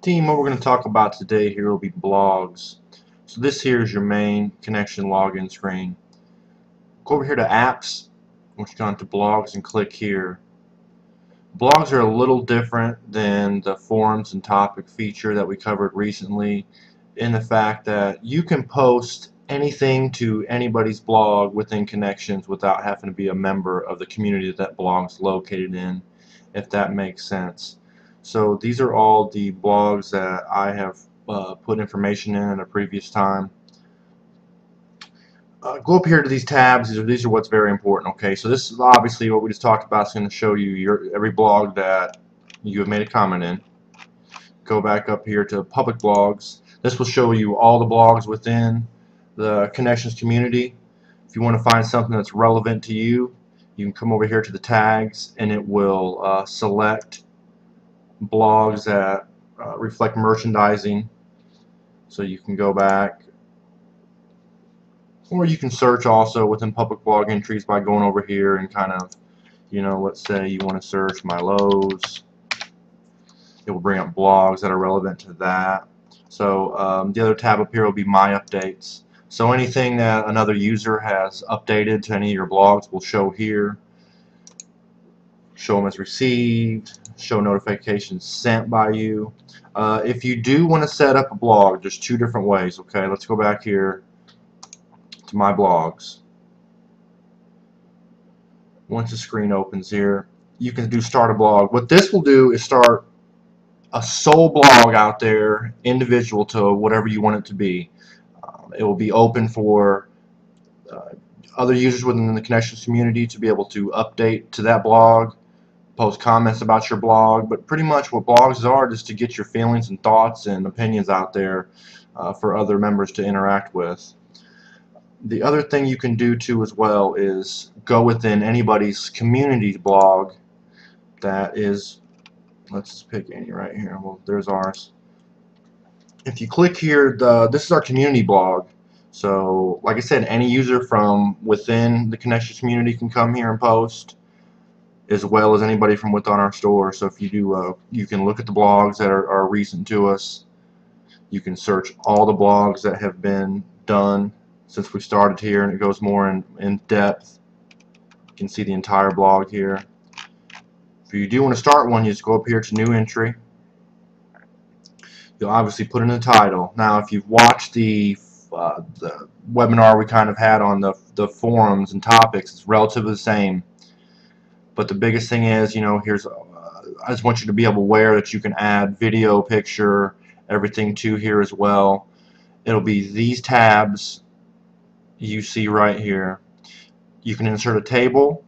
Team, what we're going to talk about today here will be blogs. So this here is your main connection login screen. Go over here to apps, once you go into blogs and click here. Blogs are a little different than the forums and topic feature that we covered recently in the fact that you can post anything to anybody's blog within connections without having to be a member of the community that blog's located in, if that makes sense. So these are all the blogs that I have put information in at a previous time. Go up here to these tabs. These are what's very important. Okay, so this is obviously what we just talked about. It's going to show you every blog that you have made a comment in. Go back up here to public blogs. This will show you all the blogs within the connections community. If you want to find something that's relevant to you, you can come over here to the tags and it will select blogs that reflect merchandising. So you can go back, or you can search also within public blog entries by going over here and kind of, let's say you want to search my Lowe's. It will bring up blogs that are relevant to that. So the other tab up here will be my updates. So anything that another user has updated to any of your blogs will show here. Show them as received, show notifications sent by you. If you do want to set up a blog, there's two different ways. Okay, let's go back here to my blogs. Once the screen opens here, you can do start a blog. What this will do is start a sole blog out there, individual to whatever you want it to be. It will be open for other users within the connections community to be able to update to that blog, post comments about your blog, but pretty much what blogs are is to get your feelings and thoughts and opinions out there for other members to interact with. The other thing you can do too as well is go within anybody's community blog that is, let's just pick any right here. Well, there's ours. If you click here, this is our community blog. So like I said, any user from within the connections community can come here and post, as well as anybody from within our store. So if you do, you can look at the blogs that are recent to us. You can search all the blogs that have been done since we started here, and it goes more in depth. You can see the entire blog here. If you do want to start one, you just go up here to new entry. You'll obviously put in the title. Now if you've watched the webinar we kind of had on the forums and topics, it's relatively the same. But the biggest thing is, here's I just want you to be aware that you can add video, picture, everything to here as well. It'll be these tabs you see right here. You can insert a table,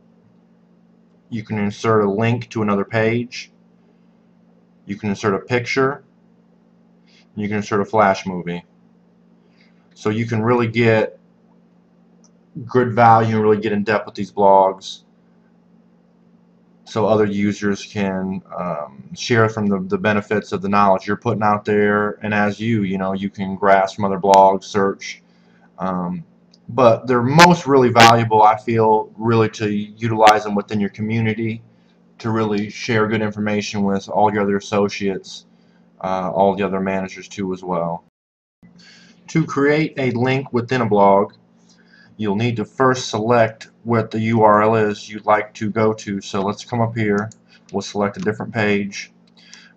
you can insert a link to another page, you can insert a picture, you can insert a flash movie. So you can really get good value and really get in depth with these blogs, so other users can share from the benefits of the knowledge you're putting out there, and as you can grasp from other blogs, search. But they're most really valuable, I feel, really to utilize them within your community to really share good information with all your other associates, all the other managers too as well. To create a link within a blog, you'll need to first select what the URL is you'd like to go to. So let's come up here, we'll select a different page,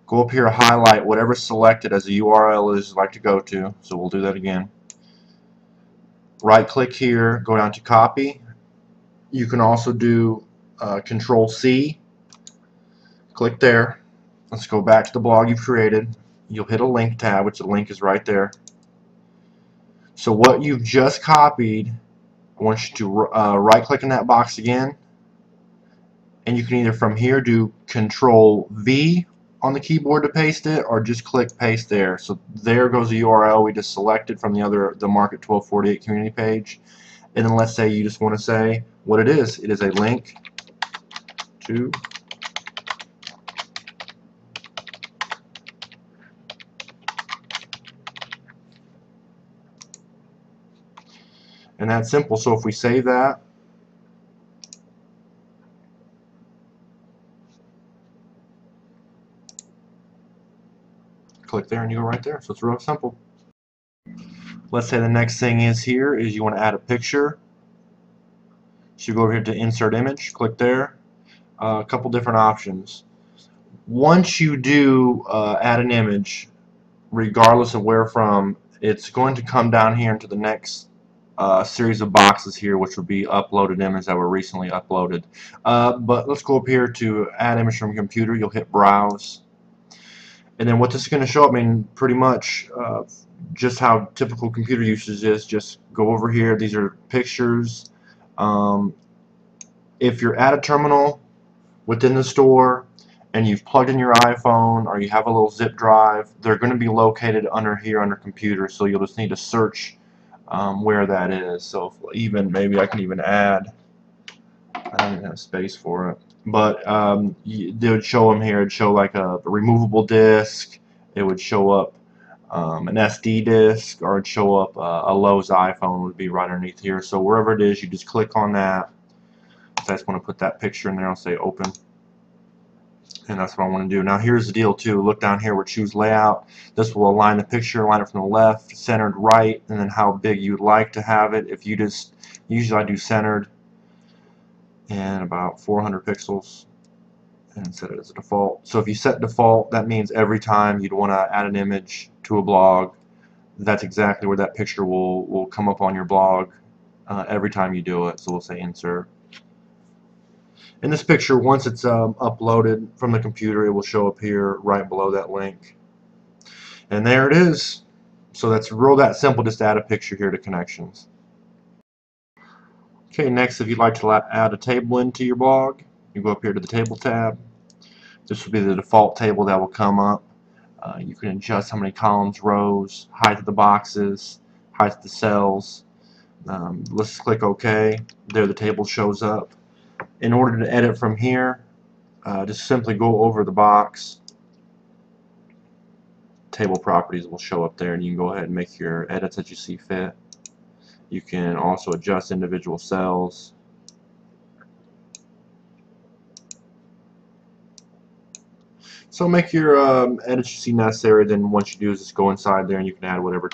go up here, highlight whatever selected as the URL is you'd like to go to. So we'll do that again. Right click here, go down to copy. You can also do Control C, click there. Let's go back to the blog you've created. You'll hit a link tab, which the link is right there. So what you've just copied, I want you to right click in that box again, and you can either from here do Control V on the keyboard to paste it, or just click paste there. So there goes the URL we just selected from the Market 1248 community page. And then let's say you just want to say what it is. It is a link to and that's simple. So if we save that, click there and you go right there. So it's real simple. Let's say the next thing is you want to add a picture. So you go over here to insert image, click there. A couple different options. Once you do add an image, regardless of where from, it's going to come down here into the next series of boxes here, which would be uploaded images that were recently uploaded. But let's go up here to add image from computer. You'll hit browse, and then what this is going to show up, I mean, pretty much just how typical computer usage is. Just go over here. These are pictures. If you're at a terminal within the store and you've plugged in your iPhone or you have a little zip drive, they're going to be located under here under computer, so you'll just need to search where that is. So even maybe I can even add, I don't even have space for it, but they would show them here. It'd show like a removable disk, it would show up an SD disk, or it'd show up a Lowe's iPhone would be right underneath here. So wherever it is, you just click on that. So I just want to put that picture in there. I'll say open, and that's what I want to do. Now here's the deal too. Look down here where choose layout. This will align the picture, align it from the left, centered right, and then how big you'd like to have it. If you just, usually I do centered and about 400 pixels and set it as a default. So if you set default, that means every time you'd want to add an image to a blog, that's exactly where that picture will come up on your blog every time you do it. So we'll say insert. In this picture, once it's uploaded from the computer, it will show up here right below that link. And there it is. So that's that simple, just to add a picture here to connections. Okay, next, if you'd like to add a table into your blog, you go up here to the table tab. This will be the default table that will come up. You can adjust how many columns, rows, height of the boxes, height of the cells. Let's click OK. There the table shows up. In order to edit from here, just simply go over the box. Table properties will show up there, and you can go ahead and make your edits that you see fit. You can also adjust individual cells. So make your edits you see necessary. Then once you do is just go inside there and you can add whatever